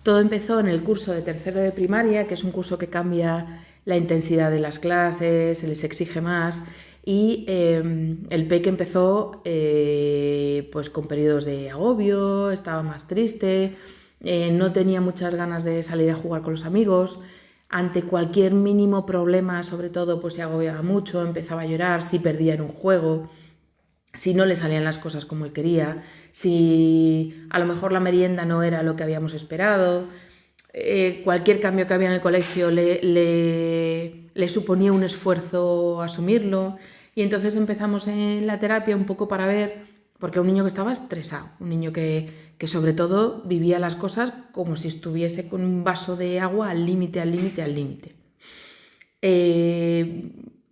Todo empezó en el curso de tercero de primaria, que es un curso que cambia la intensidad de las clases, se les exige más, y el peque empezó pues con periodos de agobio, estaba más triste, no tenía muchas ganas de salir a jugar con los amigos. Ante cualquier mínimo problema, sobre todo, pues se agobiaba mucho, empezaba a llorar, si perdía en un juego, si no le salían las cosas como él quería, si a lo mejor la merienda no era lo que habíamos esperado. Cualquier cambio que había en el colegio le suponía un esfuerzo asumirlo, y entonces empezamos en la terapia un poco para ver, porque era un niño que estaba estresado, un niño que sobre todo vivía las cosas como si estuviese con un vaso de agua al límite, al límite, al límite.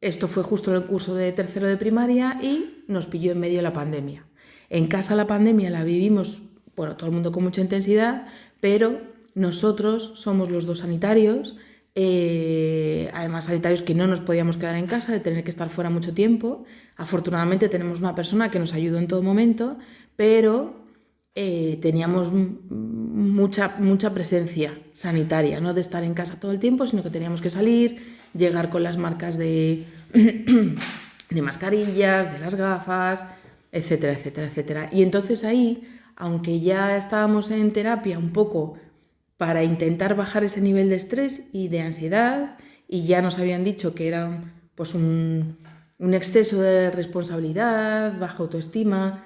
Esto fue justo en el curso de tercero de primaria y nos pilló en medio de la pandemia. En casa la pandemia la vivimos, bueno, todo el mundo con mucha intensidad, pero nosotros somos los dos sanitarios, además sanitarios que no nos podíamos quedar en casa, de tener que estar fuera mucho tiempo. Afortunadamente tenemos una persona que nos ayudó en todo momento, pero teníamos mucha presencia sanitaria, no de estar en casa todo el tiempo, sino que teníamos que salir, llegar con las marcas de mascarillas, de las gafas, etcétera, etcétera, etcétera. Y entonces ahí, aunque ya estábamos en terapia un poco para intentar bajar ese nivel de estrés y de ansiedad, y ya nos habían dicho que era pues un exceso de responsabilidad, baja autoestima,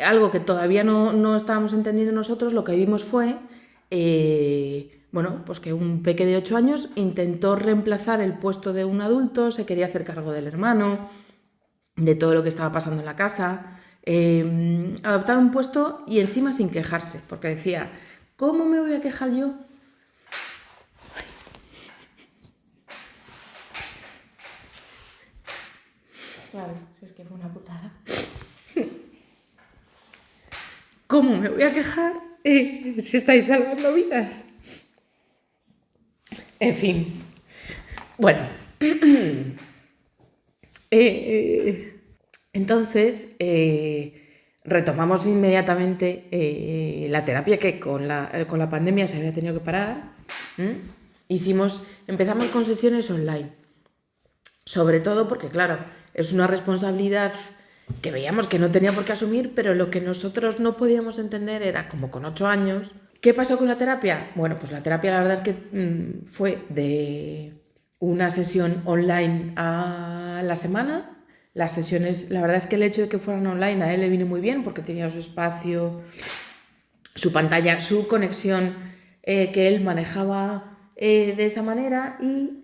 algo que todavía no estábamos entendiendo nosotros, lo que vimos fue pues que un peque de 8 años intentó reemplazar el puesto de un adulto, se quería hacer cargo del hermano, de todo lo que estaba pasando en la casa, adoptar un puesto y encima sin quejarse, porque decía, ¿cómo me voy a quejar yo? Claro, si es que fue una putada. ¿Cómo me voy a quejar si estáis salvando vidas? En fin, bueno. Entonces, retomamos inmediatamente la terapia que con la pandemia se había tenido que parar. Empezamos con sesiones online, sobre todo porque, claro, es una responsabilidad que veíamos que no tenía por qué asumir, pero lo que nosotros no podíamos entender era, como con 8 años, ¿qué pasó con la terapia? Bueno, pues la terapia la verdad es que fue de una sesión online a la semana. Las sesiones, la verdad es que el hecho de que fueran online a él le vino muy bien porque tenía su espacio, su pantalla, su conexión, que él manejaba de esa manera. Y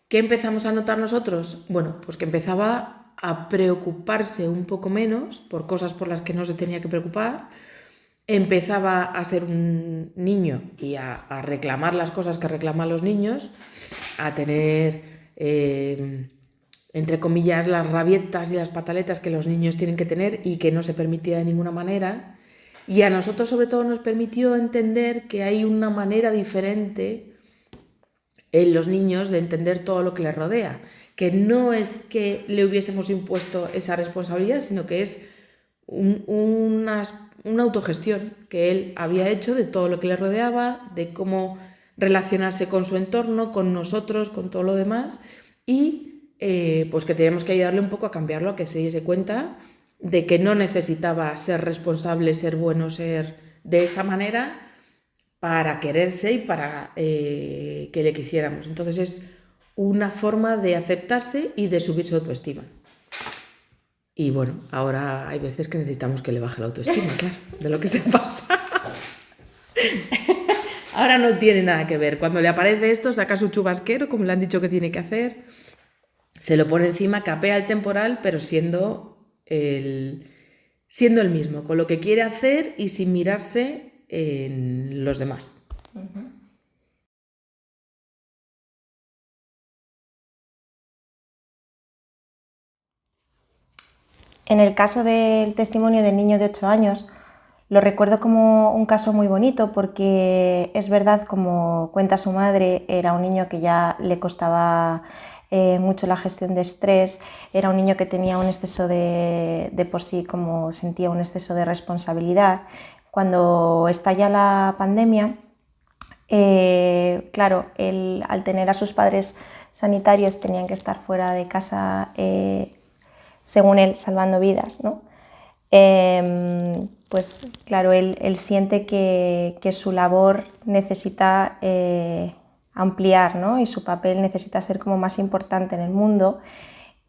¿qué empezamos a notar nosotros? Bueno, pues que empezaba a preocuparse un poco menos por cosas por las que no se tenía que preocupar, empezaba a ser un niño y a reclamar las cosas que reclaman los niños, a tener, entre comillas, las rabietas y las pataletas que los niños tienen que tener y que no se permitía de ninguna manera. Y a nosotros sobre todo nos permitió entender que hay una manera diferente en los niños de entender todo lo que les rodea, que no es que le hubiésemos impuesto esa responsabilidad, sino que es una autogestión que él había hecho de todo lo que le rodeaba, de cómo relacionarse con su entorno, con nosotros, con todo lo demás, y pues que teníamos que ayudarle un poco a cambiarlo, a que se diese cuenta de que no necesitaba ser responsable, ser bueno, ser de esa manera para quererse y para que le quisiéramos. Entonces es una forma de aceptarse y de subir su autoestima. Y bueno, ahora hay veces que necesitamos que le baje la autoestima, claro, de lo que se pasa. Ahora no tiene nada que ver. Cuando le aparece esto, saca su chubasquero, como le han dicho que tiene que hacer, se lo pone encima, capea el temporal, pero siendo el mismo, con lo que quiere hacer y sin mirarse en los demás. En el caso del testimonio del niño de 8 años, lo recuerdo como un caso muy bonito porque es verdad, como cuenta su madre, era un niño que ya le costaba mucho la gestión de estrés, era un niño que tenía un exceso de por sí, como sentía un exceso de responsabilidad, Cuando estalla la pandemia, claro, él, al tener a sus padres sanitarios, tenían que estar fuera de casa, según él, salvando vidas, ¿no? Pues claro, él siente que su labor necesita ampliar, ¿no? Y su papel necesita ser como más importante en el mundo,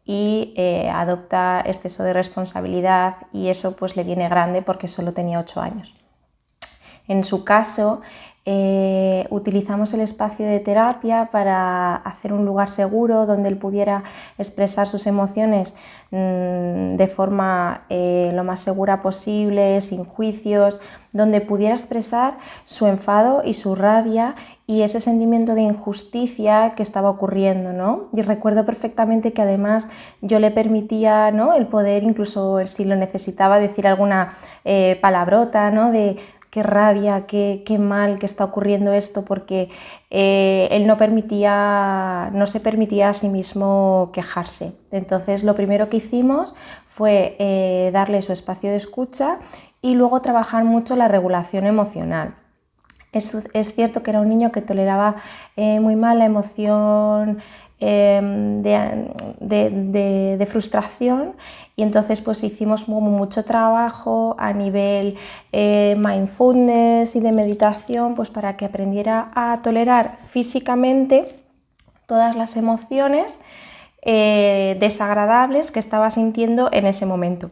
y adopta exceso de responsabilidad, y eso pues le viene grande porque solo tenía 8 años. En su caso, utilizamos el espacio de terapia para hacer un lugar seguro donde él pudiera expresar sus emociones de forma lo más segura posible, sin juicios, donde pudiera expresar su enfado y su rabia y ese sentimiento de injusticia que estaba ocurriendo, ¿no? Y recuerdo perfectamente que además yo le permitía, ¿no?, el poder, incluso si lo necesitaba, decir alguna palabrota, ¿no?, de qué rabia, qué mal que está ocurriendo esto, porque él no se permitía a sí mismo quejarse. Entonces lo primero que hicimos fue darle su espacio de escucha y luego trabajar mucho la regulación emocional. Es cierto que era un niño que toleraba muy mal la emoción de frustración, y entonces pues hicimos mucho trabajo a nivel mindfulness y de meditación, pues para que aprendiera a tolerar físicamente todas las emociones desagradables que estaba sintiendo en ese momento.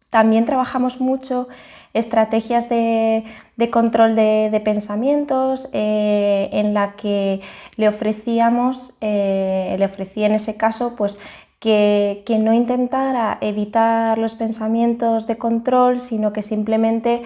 También trabajamos mucho estrategias de control de pensamientos, en la que le ofrecía en ese caso pues que no intentara evitar los pensamientos de control, sino que simplemente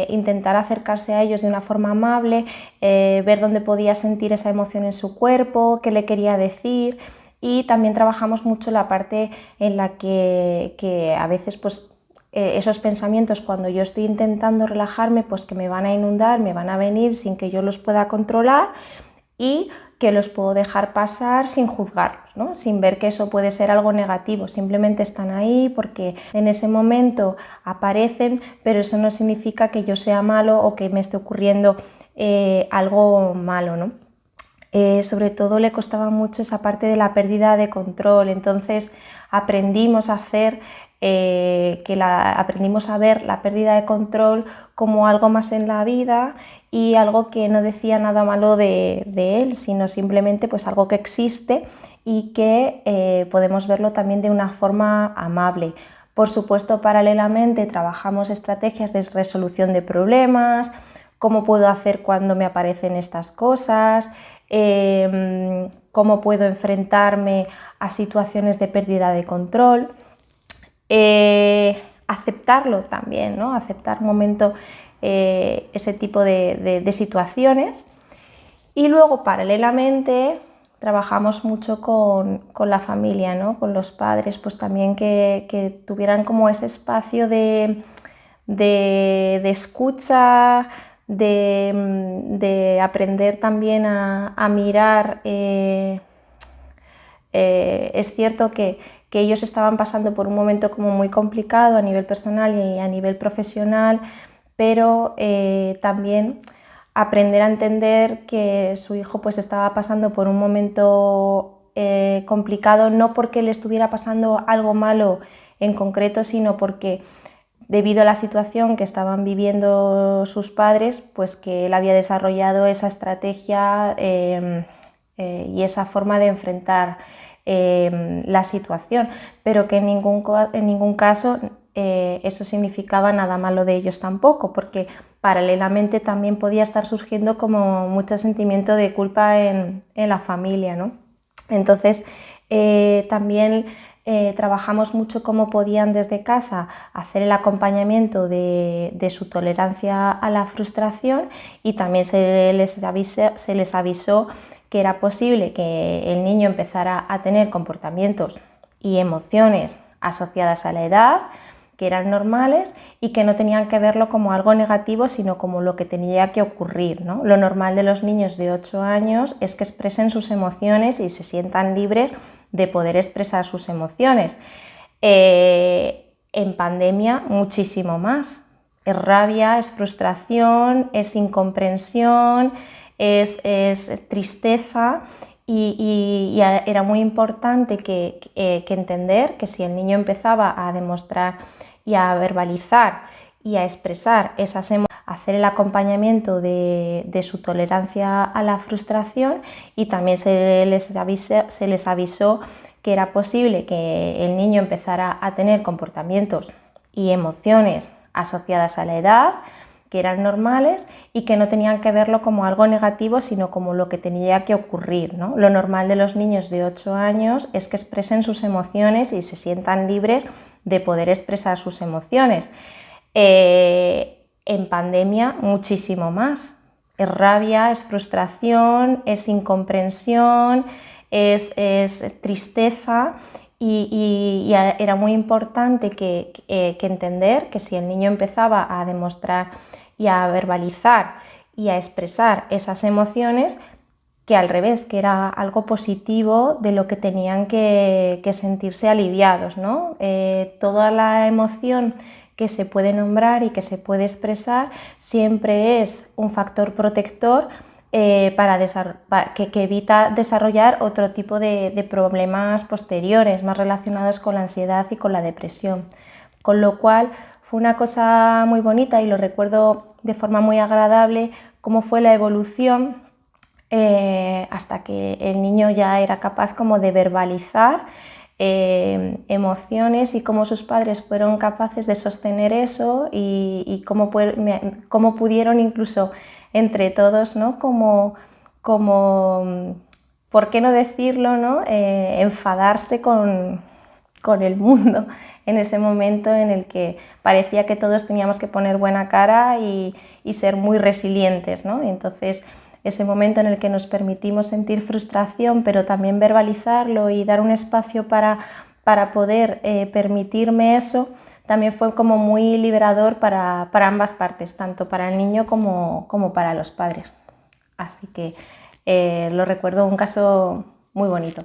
intentara acercarse a ellos de una forma amable, ver dónde podía sentir esa emoción en su cuerpo, qué le quería decir. Y también trabajamos mucho la parte en la que a veces pues esos pensamientos, cuando yo estoy intentando relajarme, pues que me van a inundar, me van a venir sin que yo los pueda controlar, y que los puedo dejar pasar sin juzgarlos, ¿no?, sin ver que eso puede ser algo negativo. Simplemente están ahí porque en ese momento aparecen, pero eso no significa que yo sea malo o que me esté ocurriendo algo malo, ¿no? Sobre todo le costaba mucho esa parte de la pérdida de control. Entonces aprendimos a ver la pérdida de control como algo más en la vida, y algo que no decía nada malo de él, sino simplemente pues algo que existe y que podemos verlo también de una forma amable. Por supuesto, paralelamente trabajamos estrategias de resolución de problemas, cómo puedo hacer cuando me aparecen estas cosas, cómo puedo enfrentarme a situaciones de pérdida de control. Aceptarlo también, ¿no? Aceptar un momento ese tipo de situaciones. Y luego, paralelamente, trabajamos mucho con la familia, ¿no?, con los padres, pues también que tuvieran como ese espacio de escucha, de aprender también a mirar. Es cierto que ellos estaban pasando por un momento como muy complicado a nivel personal y a nivel profesional, pero también aprender a entender que su hijo pues estaba pasando por un momento complicado, no porque le estuviera pasando algo malo en concreto, sino porque debido a la situación que estaban viviendo sus padres, pues que él había desarrollado esa estrategia y esa forma de enfrentar la situación, pero que en ningún caso eso significaba nada malo de ellos tampoco, porque paralelamente también podía estar surgiendo como mucho sentimiento de culpa en la familia, ¿no? Entonces también trabajamos mucho cómo podían desde casa hacer el acompañamiento de su tolerancia a la frustración, y también se les avisó que era posible que el niño empezara a tener comportamientos y emociones asociadas a la edad, que eran normales y que no tenían que verlo como algo negativo, sino como lo que tenía que ocurrir, ¿no? Lo normal de los niños de 8 años es que expresen sus emociones y se sientan libres de poder expresar sus emociones. En pandemia muchísimo más. Es rabia, es frustración, es incomprensión, es tristeza y era muy importante que entender que si el niño empezaba a demostrar y a verbalizar y a expresar esas emociones, hacer el acompañamiento de su tolerancia a la frustración, y también se les avisó que era posible que el niño empezara a tener comportamientos y emociones asociadas a la edad, que eran normales y que no tenían que verlo como algo negativo, sino como lo que tenía que ocurrir, ¿no? Lo normal de los niños de 8 años es que expresen sus emociones y se sientan libres de poder expresar sus emociones. En pandemia muchísimo más. Es rabia, es frustración, es incomprensión, es tristeza y era muy importante que entender que si el niño empezaba a demostrar y a verbalizar y a expresar esas emociones, que al revés, que era algo positivo de lo que tenían que sentirse aliviados, ¿no? Toda la emoción que se puede nombrar y que se puede expresar siempre es un factor protector que evita desarrollar otro tipo de problemas posteriores, más relacionados con la ansiedad y con la depresión. Con lo cual fue una cosa muy bonita y lo recuerdo de forma muy agradable cómo fue la evolución hasta que el niño ya era capaz como de verbalizar emociones y cómo sus padres fueron capaces de sostener eso y cómo pudieron incluso entre todos, ¿no? como ¿por qué no decirlo, ¿no? Enfadarse con el mundo en ese momento en el que parecía que todos teníamos que poner buena cara y ser muy resilientes, ¿no? Entonces, ese momento en el que nos permitimos sentir frustración, pero también verbalizarlo y dar un espacio para poder permitirme eso, también fue como muy liberador para ambas partes, tanto para el niño como para los padres. Así que lo recuerdo un caso muy bonito.